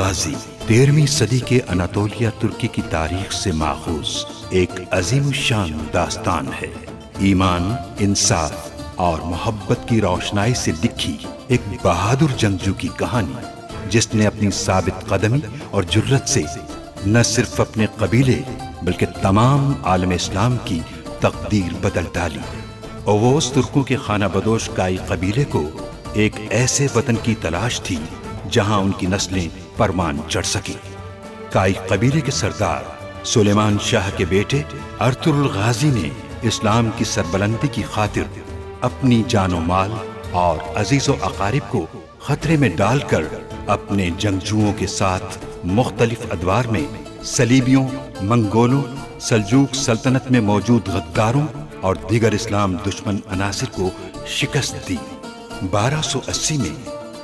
गाजी 13वीं सदी के अनातोलिया तुर्की की तारीख से माखूज एक अजीम शान दास्तान है। ईमान, इंसाफ और मोहब्बत की रोशनाई से लिखी एक बहादुर जंगजू की कहानी, जिसने अपनी साबित कदमी और जुर्रत से न सिर्फ अपने कबीले बल्कि तमाम आलम इस्लाम की तकदीर बदल डाली। ओवोस तुर्कों के खाना बदोश काई कबीले को एक ऐसे वतन की तलाश थी जहां उनकी नस्लें परमान चढ़ सकी। काई कबीले के सरदार सुलेमान शाह के बेटे अर्तुगरुल गाजी ने इस्लाम की सरबलंदी की खातिर अपनी जानो माल और अजीजो अकारिब को खतरे में डालकर अपने जंगजुओं के साथ मुख्तलिफ अदवार में सलीबियों, मंगोलों, सल्जूक सल्तनत में मौजूद गद्दारों और दीगर इस्लाम दुश्मन अनासिर को शिकस्त दी। 1280 में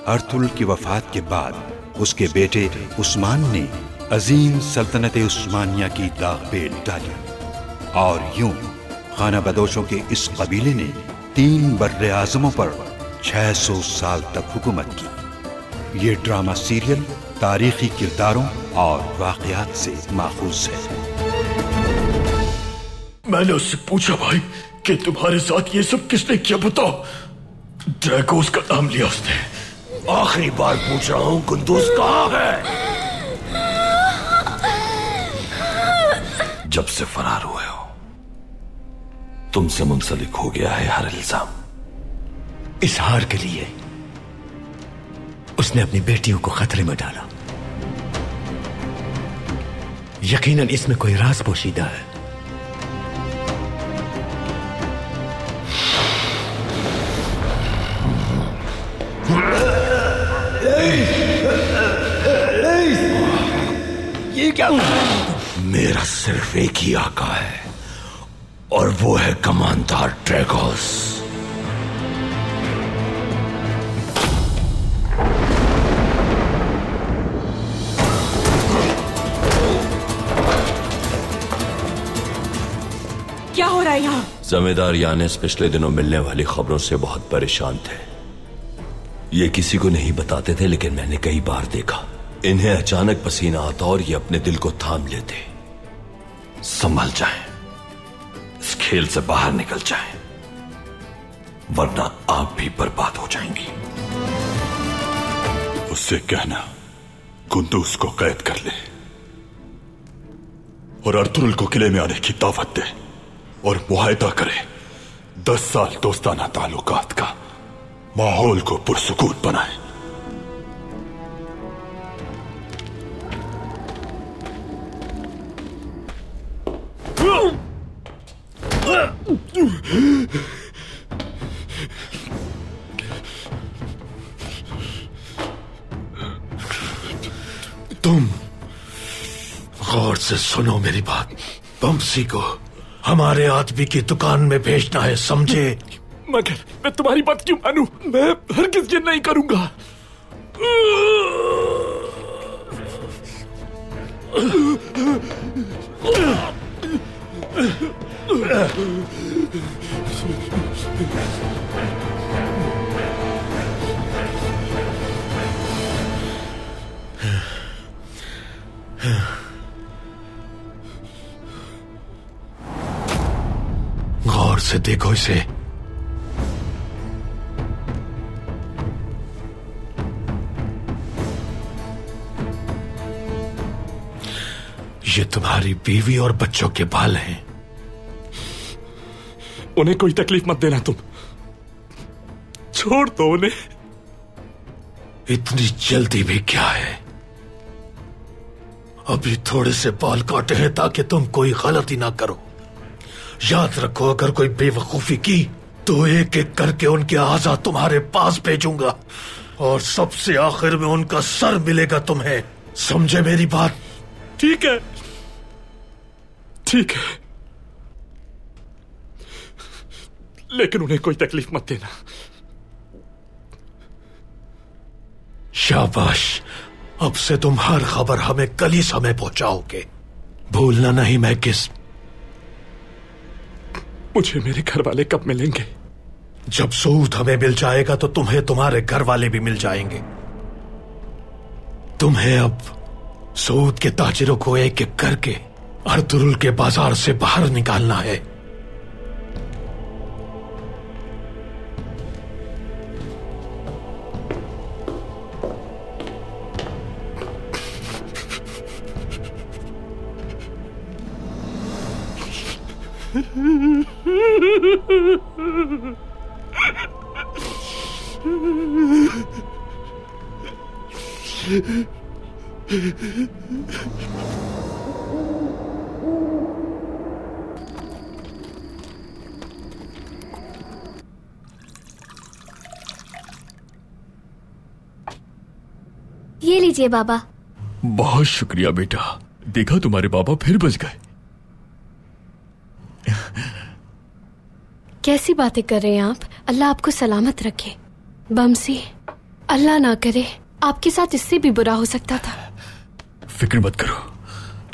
अर्तुगरुल की वफात के बाद उसके बेटे उस्मान ने अजीम सल्तनत उस्मानिया की दागबेल डाली और यूं खाना बदोशों के इस कबीले ने 3 बर्रे आज़मों पर 600 साल तक हुकूमत की। ये ड्रामा सीरियल तारीखी किरदारों और वाक़यात से माखूज है। मैंने उससे पूछा भाई कि तुम्हारे साथ ये सब किसने किया, बताओ। ड्रैगोस का नाम लिया उसने। आखिरी बार पूछ रहा हूं, कुंदूज कहाँ है? जब से फरार हुए हो तुमसे मुंसलिक हो गया है हर इल्जाम। इस हार के लिए उसने अपनी बेटियों को खतरे में डाला। यकीनन इसमें कोई राज पोशीदा है। ये क्या? मेरा सिर्फ एक ही आका है और वो है कमांडर ड्रैगोस। क्या हो रहा है यहाँ? जमींदार यानेस पिछले दिनों मिलने वाली खबरों से बहुत परेशान थे। ये किसी को नहीं बताते थे, लेकिन मैंने कई बार देखा इन्हें अचानक पसीना आता और ये अपने दिल को थाम लेते। संभल जाएं, इस खेल से बाहर निकल जाएं, वरना आप भी बर्बाद हो जाएंगी। उससे कहना कुंदूज को कैद कर ले और अर्तुगरुल को किले में आने की दावत दे और मुआहदा करे 10 साल दोस्ताना ताल्लुकात का, माहौल को पुरसुकून बनाए। तुम गौर से सुनो मेरी बात। बम्सी को हमारे आदमी की दुकान में भेजना है, समझे? मगर मैं तुम्हारी बात क्यों मानूं? मैं हरगिज़ ये नहीं करूंगा। गौर से देखो इसे। ये तुम्हारी बीवी और बच्चों के बाल हैं। उन्हें कोई तकलीफ मत देना, तुम छोड़ दो उन्हें। इतनी जल्दी भी क्या है? अभी थोड़े से बाल काटे हैं ताकि तुम कोई गलती ना करो। याद रखो, अगर कोई बेवकूफी की तो एक एक करके उनके आज़ा तुम्हारे पास भेजूंगा और सबसे आखिर में उनका सर मिलेगा तुम्हें। समझे मेरी बात? ठीक है, ठीक है, लेकिन उन्हें कोई तकलीफ मत देना। शाबाश, अब से तुम हर खबर हमें कल ही समय पहुंचाओगे। भूलना नहीं मैं किस। मुझे मेरे घर वाले कब मिलेंगे? जब सूद हमें मिल जाएगा तो तुम्हें तुम्हारे घर वाले भी मिल जाएंगे। तुम्हें अब सूद के ताजिरों को एक एक करके अर्तुरुल के बाजार से बाहर निकालना है। ये लीजिए बाबा। बहुत शुक्रिया बेटा, देखा तुम्हारे बाबा फिर बच गए। कैसी बातें कर रहे हैं आप? अल्लाह आपको सलामत रखे। बमसी, अल्लाह ना करे आपके साथ इससे भी बुरा हो सकता था। फिक्र मत करो,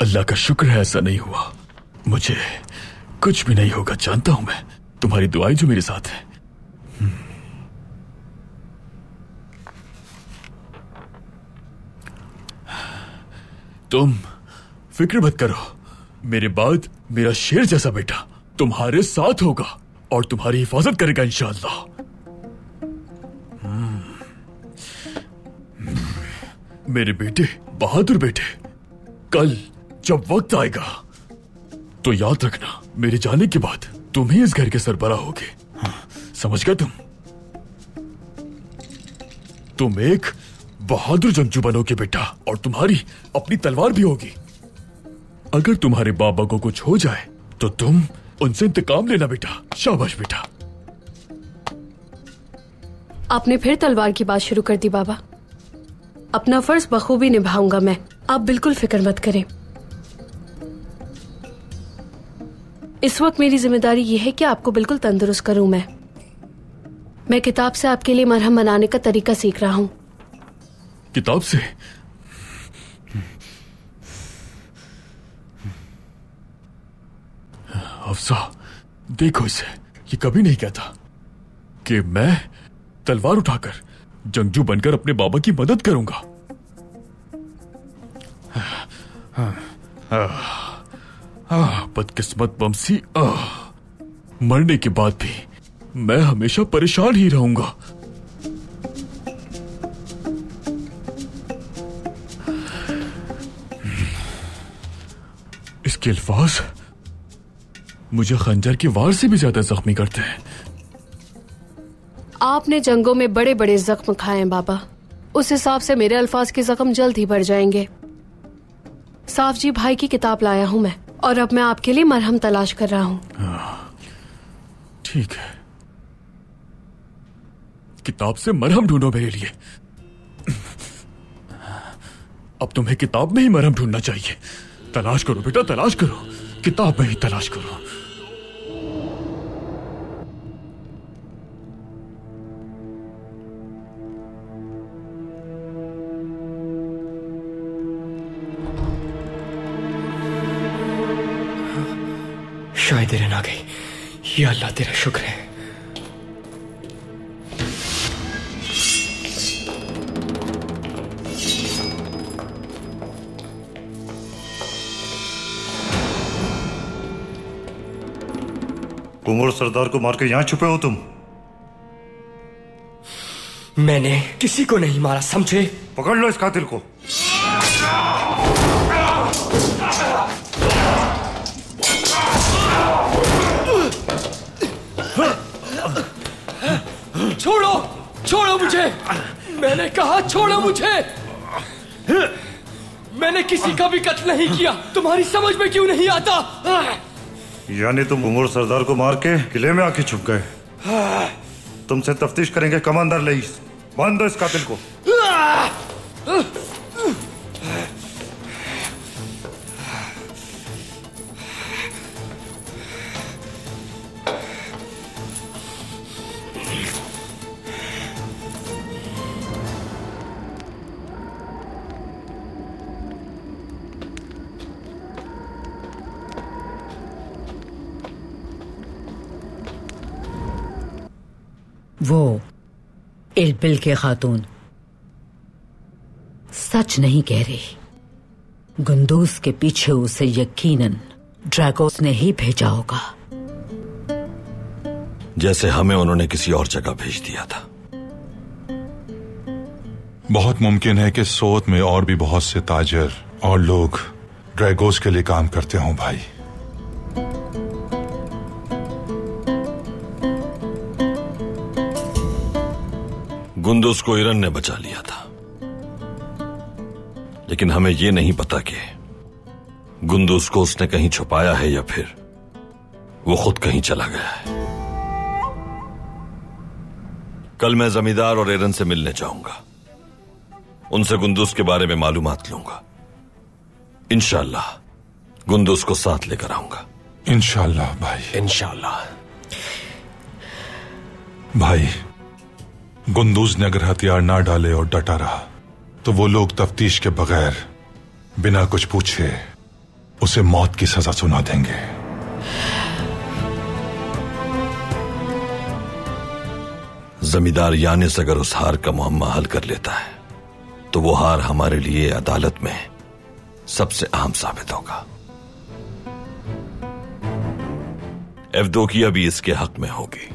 अल्लाह का शुक्र है ऐसा नहीं हुआ। मुझे कुछ भी नहीं होगा, जानता हूं मैं। तुम्हारी दुआएं जो मेरे साथ है। तुम फिक्र मत करो, मेरे बाद मेरा शेर जैसा बेटा तुम्हारे साथ होगा और तुम्हारी हिफाजत करेगा इंशाअल्लाह। मेरे बेटे, बहादुर बेटे, कल जब वक्त आएगा तो याद रखना, मेरे जाने के बाद तुम ही इस घर के सरबराह होगे। समझ गए तुम एक बहादुर जंगजू बनोगे बेटा, और तुम्हारी अपनी तलवार भी होगी। अगर तुम्हारे बाबा को कुछ हो जाए तो तुम उनसे इंतकाम लेना बेटा। शाबाश बेटा। आपने फिर तलवार की बात शुरू कर दी बाबा। अपना फर्ज बखूबी निभाऊंगा मैं, आप बिल्कुल फिक्र मत करें। इस वक्त मेरी जिम्मेदारी यह है कि आपको बिल्कुल तंदुरुस्त करूं। मैं किताब से आपके लिए मरहम बनाने का तरीका सीख रहा हूं। किताब से? अफसा, देखो इसे, ये कभी नहीं कहता कि मैं तलवार उठाकर जंगजू बनकर अपने बाबा की मदद करूंगा। बदकिस्मत बमसी, मरने के बाद भी मैं हमेशा परेशान ही रहूंगा। इसके अल्फाज मुझे खंजर की वार से भी ज्यादा जख्मी करते हैं। आपने जंगों में बड़े बड़े जख्म खाए हैं बाबा, उस हिसाब से मेरे अल्फाज के जख्म जल्द ही बढ़ जाएंगे। साफ जी भाई की किताब लाया हूं मैं, और अब मैं आपके लिए मरहम तलाश कर रहा हूं। ठीक है, किताब से मरहम ढूंढो मेरे लिए। अब तुम्हें किताब में ही मरहम ढूंढना चाहिए। तलाश करो बेटा, तलाश करो, किताब में ही तलाश करो। शायद देर आ गई। या अल्लाह तेरा शुक्र है। कुंवर सरदार को मार के यहां छुपे हो तुम? मैंने किसी को नहीं मारा, समझे? पकड़ लो इस कातिल को। छोड़ो, छोड़ो मुझे। मैंने कहा छोड़ो मुझे। मैंने किसी का भी कत्ल नहीं किया। तुम्हारी समझ में क्यों नहीं आता? यानी तुम कुंवर सरदार को मार के किले में आके छुप गए। तुमसे तफ्तीश करेंगे कमांडर लईस। बांध दो इस कातिल को। वो इल्बिल के खातून सच नहीं कह रही। गुंदूस के पीछे उसे यकीनन ड्रैगोस ने ही भेजा होगा, जैसे हमें उन्होंने किसी और जगह भेज दिया था। बहुत मुमकिन है कि सोत में और भी बहुत से ताजर और लोग ड्रैगोस के लिए काम करते हों भाई। गुंदूस को इरन ने बचा लिया था, लेकिन हमें यह नहीं पता कि गुंदूस को उसने कहीं छुपाया है या फिर वो खुद कहीं चला गया है। कल मैं जमींदार और एरन से मिलने जाऊंगा, उनसे गुंदूस के बारे में मालूमात लूंगा। इंशाअल्लाह गुंदूस को साथ लेकर आऊंगा। इंशाअल्लाह भाई, इंशाअल्लाह। भाई, गुंदूस ने अगर हथियार ना डाले और डटा रहा तो वो लोग तफ्तीश के बगैर बिना कुछ पूछे उसे मौत की सजा सुना देंगे। जमींदार यानिस अगर उस हार का मुअम्मा हल कर लेता है तो वो हार हमारे लिए अदालत में सबसे अहम साबित होगा। एवदोकिया भी इसके हक में होगी।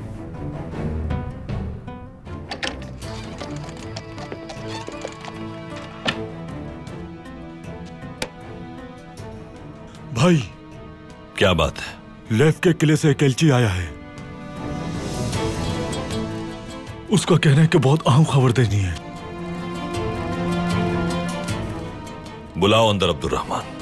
भाई, क्या बात है? लेफ के किले से एक एलची आया है। उसका कहना है कि बहुत अहम खबर देनी है। बुलाओ अंदर अब्दुर्रहमान।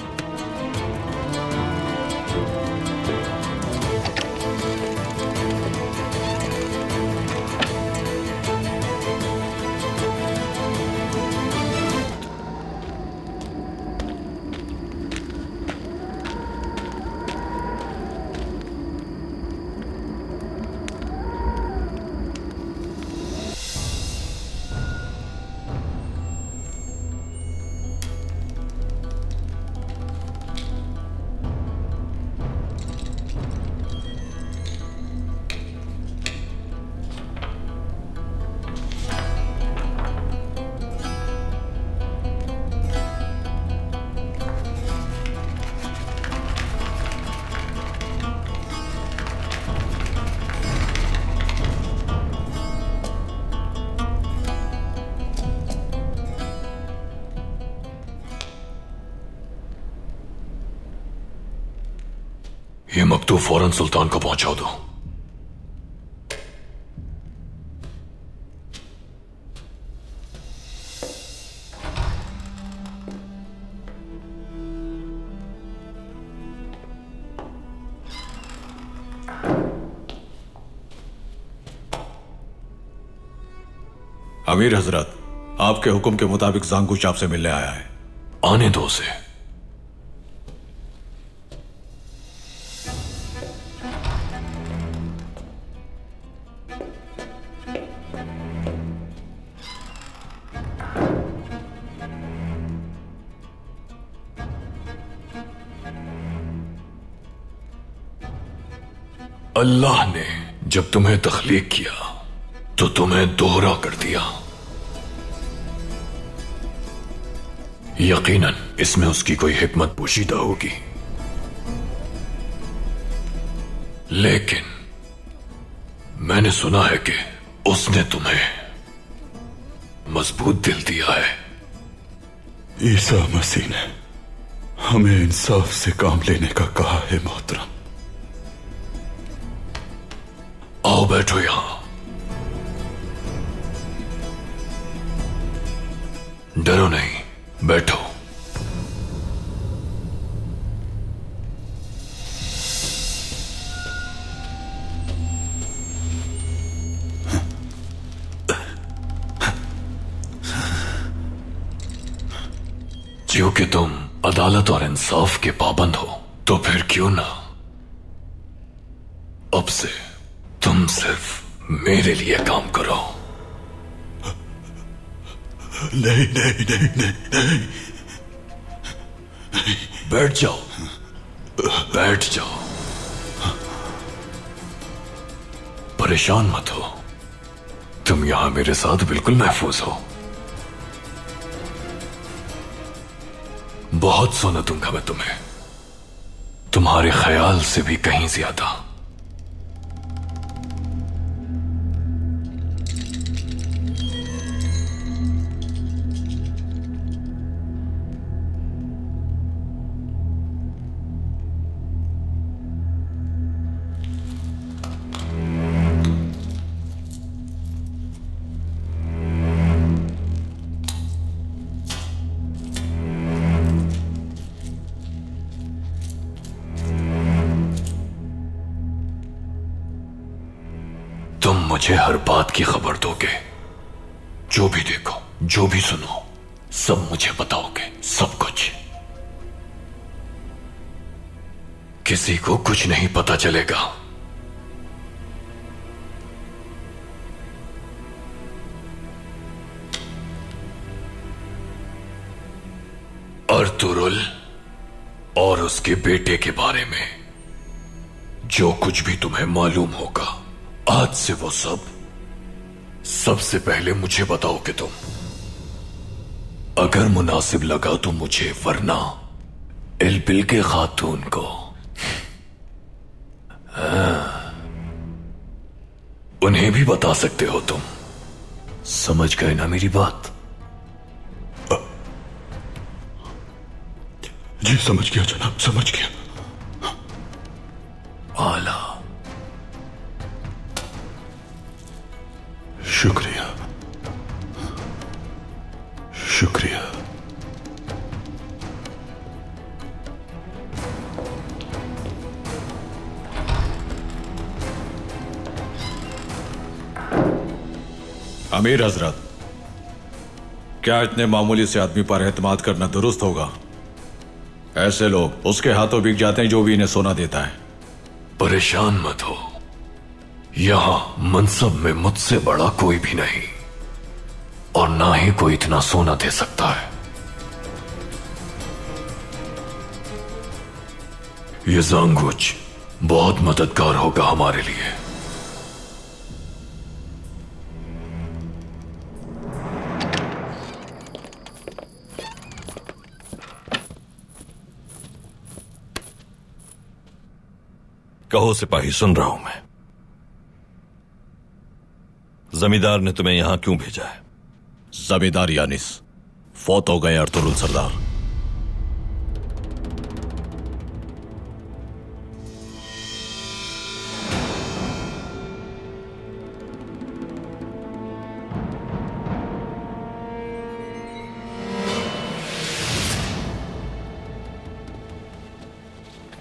ये मकतूब फौरन सुल्तान को पहुंचा दो। अमीर हजरत, आपके हुक्म के मुताबिक जांगुश आपसे मिलने आया है। आने दो उसे। अल्लाह ने जब तुम्हें तख्लीक किया तो तुम्हें दोहरा कर दिया। यकीनन इसमें उसकी कोई हिकमत पोशीदा होगी, लेकिन मैंने सुना है कि उसने तुम्हें मजबूत दिल दिया है। ईसा मसीह ने हमें इंसाफ से काम लेने का कहा है मोहतरम। आओ बैठो यहां। डरो नहीं, बैठो। क्योंकि तुम अदालत और इंसाफ के पाबंद हो, तो फिर क्यों ना अब से तुम सिर्फ मेरे लिए काम करो। नहीं नहीं नहीं नहीं नहीं, बैठ जाओ, बैठ जाओ। परेशान मत हो, तुम यहां मेरे साथ बिल्कुल महफूज हो। बहुत सोना दूंगा मैं तुम्हें, तुम्हारे ख्याल से भी कहीं ज्यादा। मुझे हर बात की खबर दोगे, जो भी देखो, जो भी सुनो, सब मुझे बताओगे, सब कुछ। किसी को कुछ नहीं पता चलेगा। अर्तुरुल और उसके बेटे के बारे में जो कुछ भी तुम्हें मालूम होगा, आज से वो सब सबसे पहले मुझे बताओगे तुम। अगर मुनासिब लगा तो मुझे, वरना इल्बिल के खातून को। उन्हें भी बता सकते हो तुम। समझ गए ना मेरी बात? जी समझ गया जनाब, समझ गया। आला, शुक्रिया, शुक्रिया। अमीर हजरत, क्या इतने मामूली से आदमी पर एतमाद करना दुरुस्त होगा? ऐसे लोग उसके हाथों बिक जाते हैं जो भी इन्हें सोना देता है। परेशान मत हो, यहां मनसब में मुझसे बड़ा कोई भी नहीं, और ना ही कोई इतना सोना दे सकता है। ये जांगुच बहुत मददगार होगा हमारे लिए। कहो सिपाही, सुन रहा हूं मैं। जमींदार ने तुम्हें यहां क्यों भेजा है? जमींदार यानिस फौत हो गए अर्तुरुल सरदार।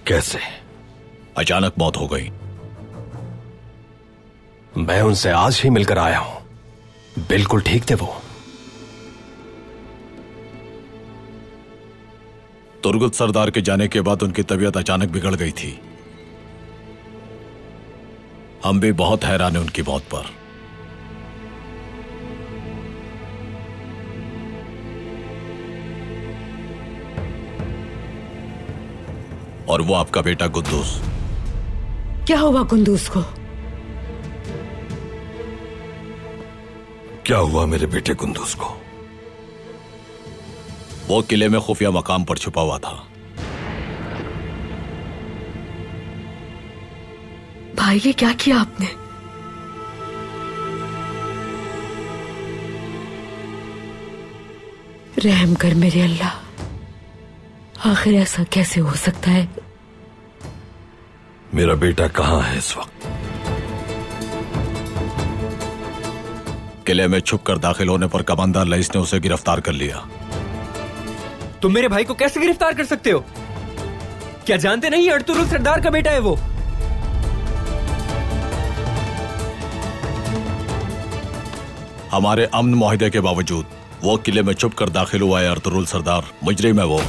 कैसे? अचानक मौत हो गई। मैं उनसे आज ही मिलकर आया हूं, बिल्कुल ठीक थे वो। तुर्गुत सरदार के जाने के बाद उनकी तबीयत अचानक बिगड़ गई थी। हम भी बहुत हैरान हैं उनकी मौत पर। और वो आपका बेटा कुद्दूस। क्या हुआ कुंदूस को? क्या हुआ मेरे बेटे कुंदूस को? वो किले में खुफिया मकाम पर छुपा हुआ था। भाई ये क्या किया आपने? रहम कर मेरे अल्लाह, आखिर ऐसा कैसे हो सकता है? मेरा बेटा कहां है इस वक्त? किले में छुपकर दाखिल होने पर कमांडर लईस ने उसे गिरफ्तार कर लिया। तुम मेरे भाई को कैसे गिरफ्तार कर सकते हो? क्या जानते नहीं अर्तुरुल सरदार का बेटा है वो? हमारे अमन मुआहिदे के बावजूद वो किले में छुपकर दाखिल हुआ है अर्तुरुल सरदार। मुजरिम है वो।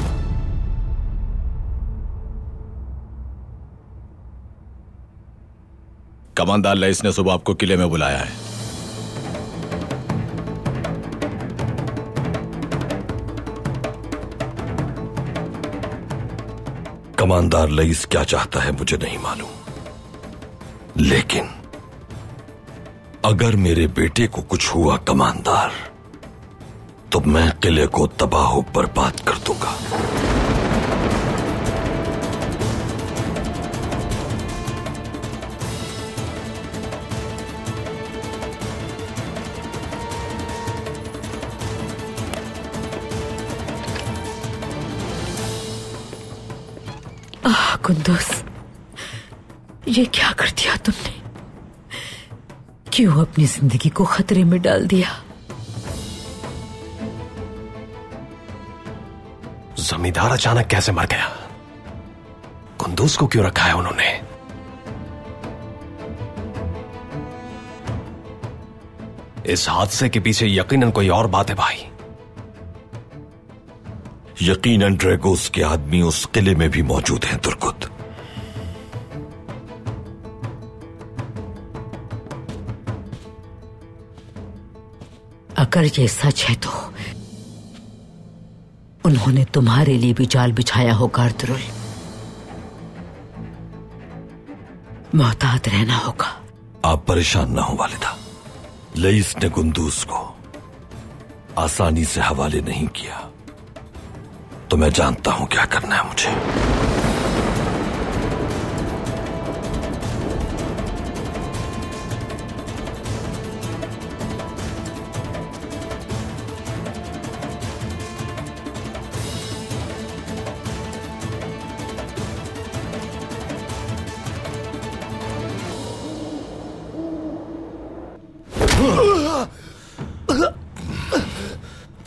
कमांडर लईस ने सुबह आपको किले में बुलाया है। कमांडर लईस क्या चाहता है मुझे नहीं मालूम, लेकिन अगर मेरे बेटे को कुछ हुआ कमांडर, तो मैं किले को तबाह बर्बाद कर दूंगा। कुंदूस, ये क्या कर दिया तुमने? क्यों अपनी जिंदगी को खतरे में डाल दिया? जमींदार अचानक कैसे मर गया? कुंदूस को क्यों रखा है उन्होंने? इस हादसे के पीछे यकीनन कोई और बात है भाई। यकीनन ड्रैगोस के आदमी उस किले में भी मौजूद हैं तुर्कुत। अगर ये सच है तो उन्होंने तुम्हारे लिए भी जाल बिछाया होगा अर्तुरुल। मोहतात रहना होगा। आप परेशान ना हो वालिदा। लईस ने कुंदूस को आसानी से हवाले नहीं किया, तो मैं जानता हूं क्या करना है मुझे।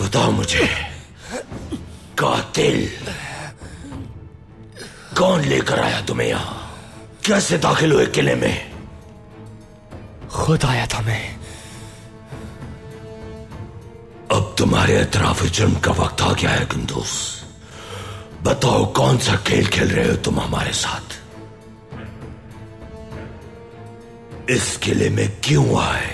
बताओ मुझे, कातिल कौन लेकर आया तुम्हें यहां? कैसे दाखिल हुए किले में? खुद आया था मैं। अब तुम्हारे एतराफ जुर्म का वक्त आ गया है कुंदूस। बताओ कौन सा खेल खेल रहे हो तुम हमारे साथ? इस किले में क्यों आए?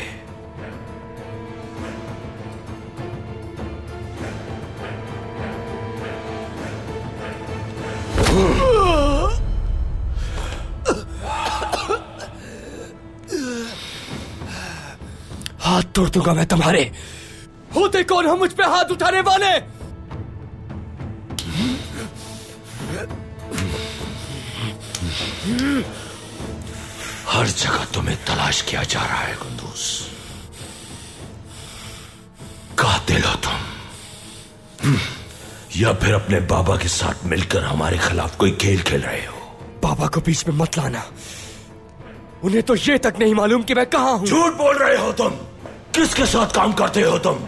हाथ तोड़ दूंगा मैं तुम्हारे। होते कौन हम मुझ पे हाथ उठाने वाले? हर जगह तुम्हें तलाश किया जा रहा है कुंदूस। कातिल हो तुम, या फिर अपने बाबा के साथ मिलकर हमारे खिलाफ कोई खेल खेल रहे हो? बाबा को बीच में मत लाना। उन्हें तो ये तक नहीं मालूम कि मैं कहां हूं। झूठ बोल रहे हो तुम। किसके साथ काम करते हो तुम?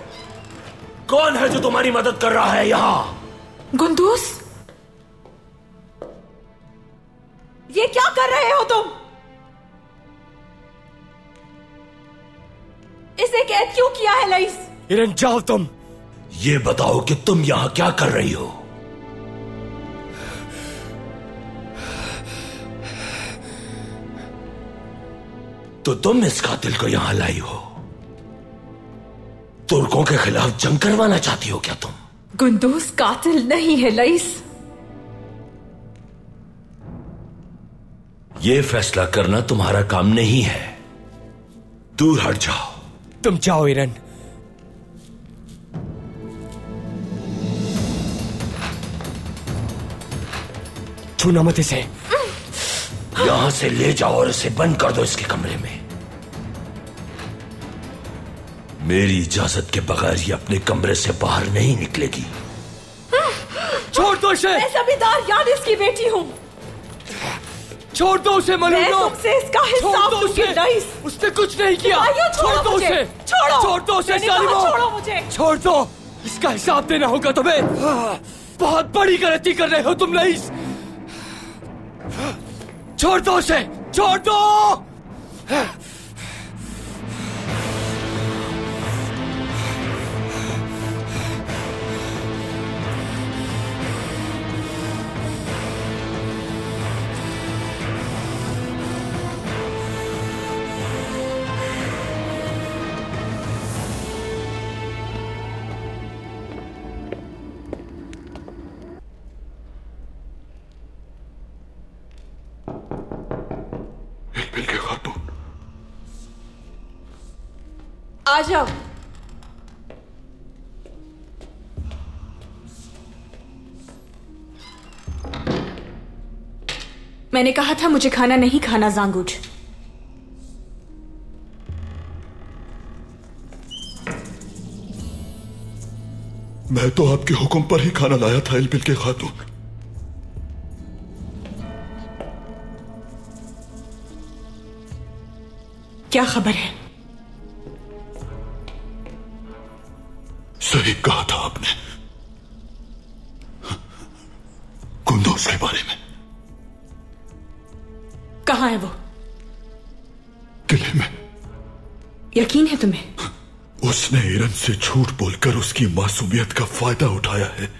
कौन है जो तुम्हारी मदद कर रहा है यहां? कुंदूस, ये क्या कर रहे हो तुम? इसे कैद क्यों किया है लईस? इरन, जाओ तुम। ये बताओ कि तुम यहां क्या कर रही हो? तो तुम इस कातिल को यहां लाई हो? तुर्कों के खिलाफ जंग करवाना चाहती हो क्या तुम? कुंदूस कातिल नहीं है लईस। यह फैसला करना तुम्हारा काम नहीं है। दूर हट जाओ। तुम जाओ इरन। छूना मत इसे। यहां से ले जाओ और इसे बंद कर दो इसके कमरे में। मेरी इजाजत के बगैर ये अपने कमरे से बाहर नहीं निकलेगी। छोड़ दो इसे। मैं जमींदार यानिस की बेटी हूँ। छोड़ दो उसे मलूनो। मैं तुमसे इसका हिसाब दूंगी लईस। उसने कुछ नहीं किया। छोड़ दो उसे। छोड़ो। छोड़ दो उसे जालिमो। छोड़ो मुझे। छोड़ दो। इसका हिसाब देना होगा तुम्हें। बहुत बड़ी गलती कर रहे हो तुम लईस। छोड़ दो उसे। छोड़ दो। आ जाओ। मैंने कहा था मुझे खाना नहीं खाना जांगुज। मैं तो आपके हुक्म पर ही खाना लाया था इल्बिल के खातून। क्या खबर है? सही कहा था आपने, कुंदूज के बारे में। कहाँ है वो? किले में। यकीन है तुम्हें? उसने इरन से झूठ बोलकर उसकी मासूमियत का फायदा उठाया है।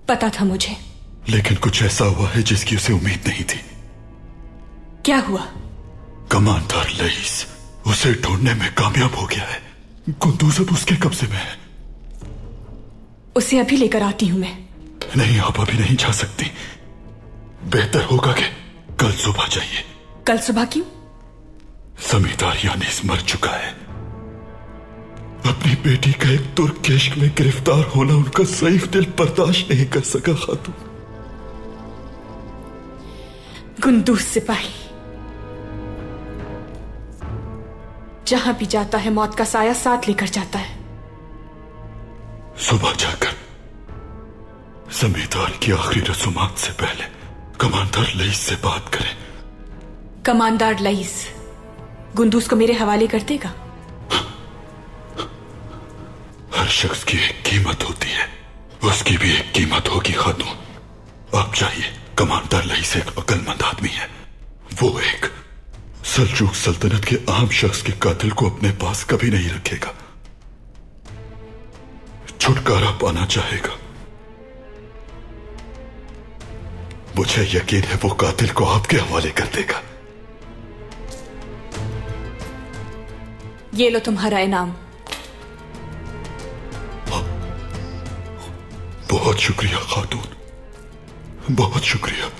पता था मुझे, लेकिन कुछ ऐसा हुआ है जिसकी उसे उम्मीद नहीं थी। क्या हुआ? कमांडर लईस उसे ढूंढने में कामयाब हो गया है। कुंदूज अब उसके कब्जे में है। उसे अभी लेकर आती हूं मैं। नहीं, आप अभी नहीं जा सकती। बेहतर होगा कि कल सुबह जाइए। कल सुबह क्यों? जमींदार यानीस मर चुका है। अपनी बेटी का एक तुर्क इश्क में गिरफ्तार होना उनका ज़ईफ दिल बर्दाश्त नहीं कर सका। खातून कुंदूज सिपाही जहां भी जाता है मौत का साया साथ लेकर जाता है। सुबह जाकर जमींदार की आखिरी रसूमात से पहले कमांडर लईस से बात करें। कमांडर लईस कुंदूज को मेरे हवाले कर देगा? हर शख्स की एक कीमत होती है, उसकी भी एक कीमत होगी खातून। आप जाइए। कमांडर लईस एक अक्लमंद आदमी है। वो एक सल्जूक सल्तनत के आम शख्स के कातिल को अपने पास कभी नहीं रखेगा। छुटकारा पाना चाहेगा। मुझे यकीन है वो कातिल को आपके हवाले कर देगा। ये लो तुम्हारा इनाम। बहुत शुक्रिया खातून, बहुत शुक्रिया।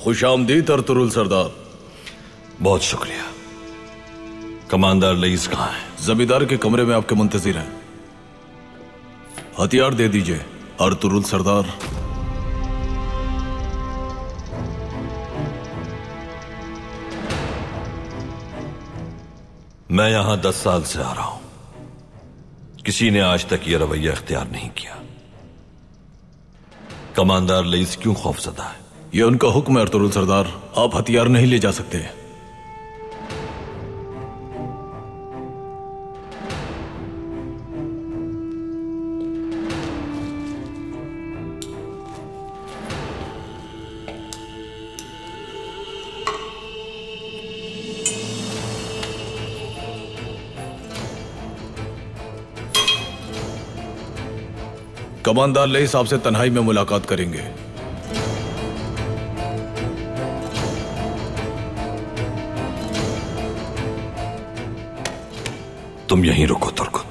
खुशामदीद अर्तुरुल सरदार। बहुत शुक्रिया। कमांडर लईस कहाँ है? जमींदार के कमरे में आपके मुंतजिर हैं। हथियार दे दीजिए अर्तुरुल सरदार। मैं यहां 10 साल से आ रहा हूं, किसी ने आज तक यह रवैया इख्तियार नहीं किया। कमांडर लईस क्यों खौफजदा है? यह उनका हुक्म है अर्तुरुल सरदार, आप हथियार नहीं ले जा सकते। कमांडर लईस आपसे तन्हाई में मुलाकात करेंगे। तुम यहीं रुको तुर्कुत।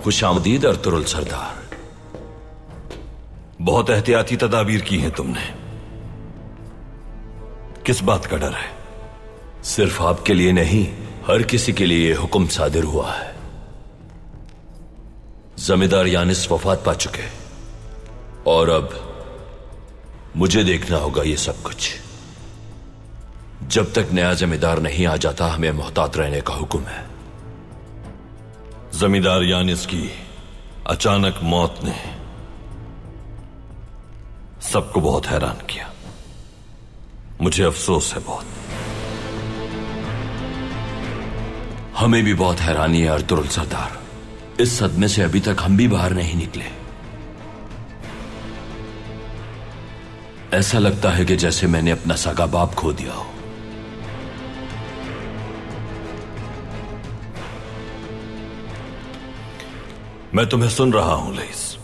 खुशामदीद अर्तुरुल सरदार। बहुत एहतियाती तदाबीर की हैं तुमने। किस बात का डर है? सिर्फ आपके लिए नहीं, हर किसी के लिए यह हुक्म सादिर हुआ है। जमींदार यानिस वफात पा चुके और अब मुझे देखना होगा ये सब कुछ। जब तक नया जमींदार नहीं आ जाता, हमें मोहतात रहने का हुक्म है। जमींदार यानिस की अचानक मौत ने सबको बहुत हैरान किया। मुझे अफसोस है बहुत। हमें भी बहुत हैरानी है अर्तुरुल सरदार। इस सदमे से अभी तक हम भी बाहर नहीं निकले। ऐसा लगता है कि जैसे मैंने अपना सगा बाप खो दिया हो। मैं तुम्हें सुन रहा हूं लईस।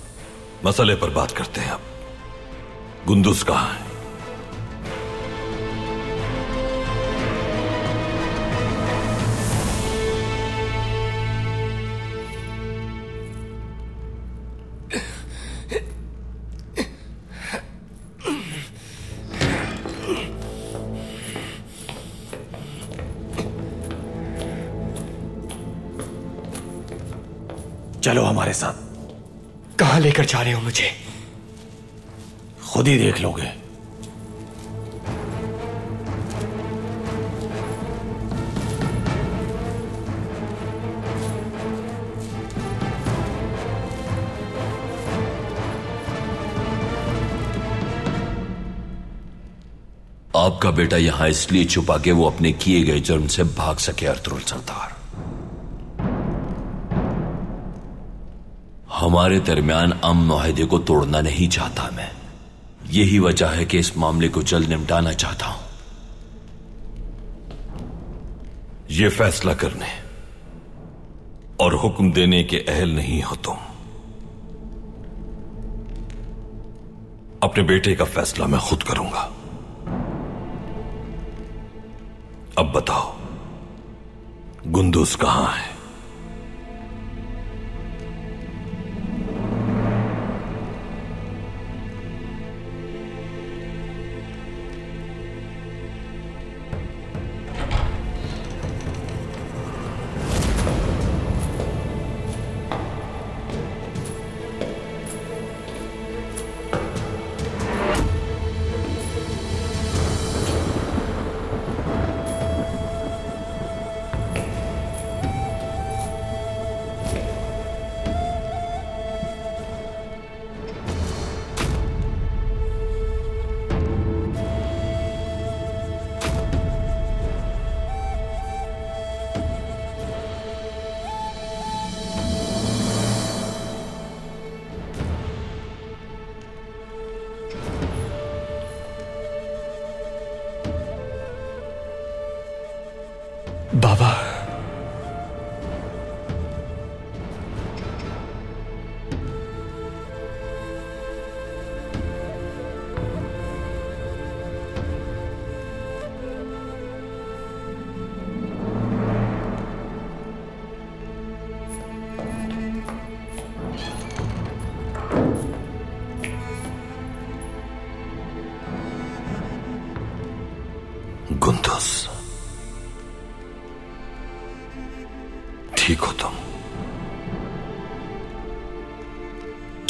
मसले पर बात करते हैं अब। गुंदुस कहां है? चलो हमारे साथ। कहां लेकर जा रहे हो मुझे? खुद ही देख लोगे। आपका बेटा यहां इसलिए छुपा के वो अपने किए गए जुर्म से भाग सके अर्तुरुल सरदार। हमारे दरमियान अमन मुआहदे को तोड़ना नहीं चाहता मैं। यही वजह है कि इस मामले को जल्द निपटाना चाहता हूं। यह फैसला करने और हुक्म देने के अहल नहीं हो तुम। अपने बेटे का फैसला मैं खुद करूंगा। अब बताओ, गुंदुस कहां है?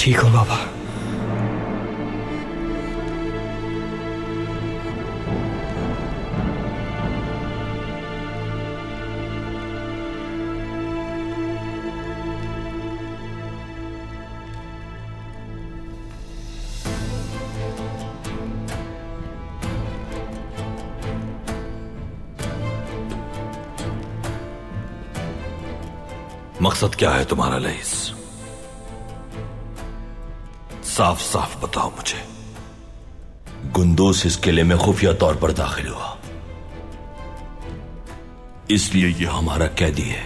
ठीक हूं बाबा। मकसद क्या है तुम्हारा लईस? साफ साफ बताओ मुझे। गुंदूस इस किले में खुफिया तौर पर दाखिल हुआ, इसलिए यह हमारा कैदी है।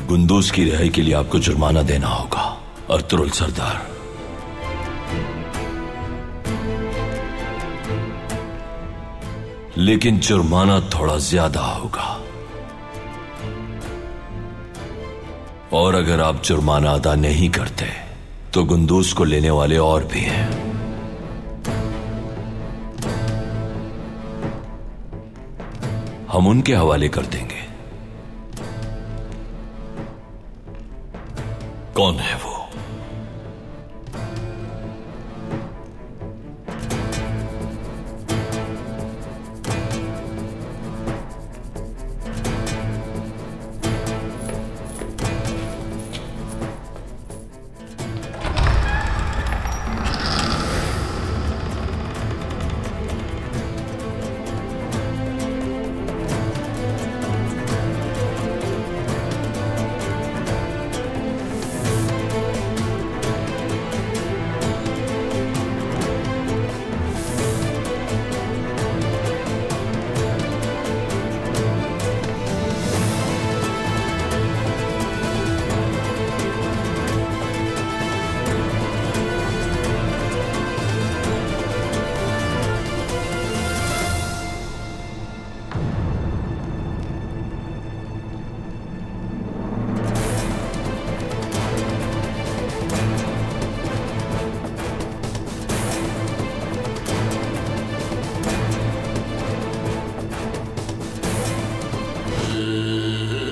गुंदूस की रिहाई के लिए आपको जुर्माना देना होगा अर्तुरुल सरदार। लेकिन जुर्माना थोड़ा ज्यादा होगा, और अगर आप जुर्माना अदा नहीं करते तो गुंदूस को लेने वाले और भी हैं। हम उनके हवाले कर देंगे। कौन है वो?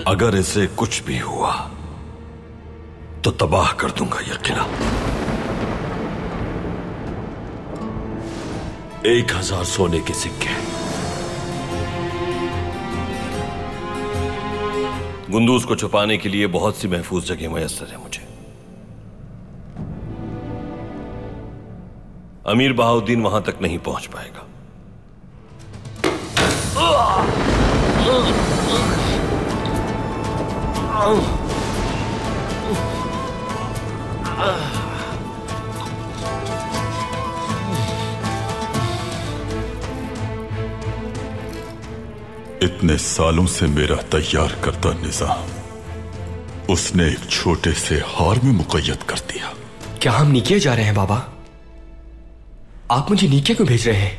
अगर इसे कुछ भी हुआ तो तबाह कर दूंगा यह किला। 1000 सोने के सिक्के। गुंदूस को छुपाने के लिए बहुत सी महफूज जगह मुयस्सर है मुझे। अमीर बहाउद्दीन वहां तक नहीं पहुंच पाएगा। इतने सालों से मेरा तैयार करता निजाम उसने एक छोटे से हार में मुक़य्यद कर दिया। क्या हम नीचे जा रहे हैं बाबा? आप मुझे नीचे क्यों भेज रहे हैं?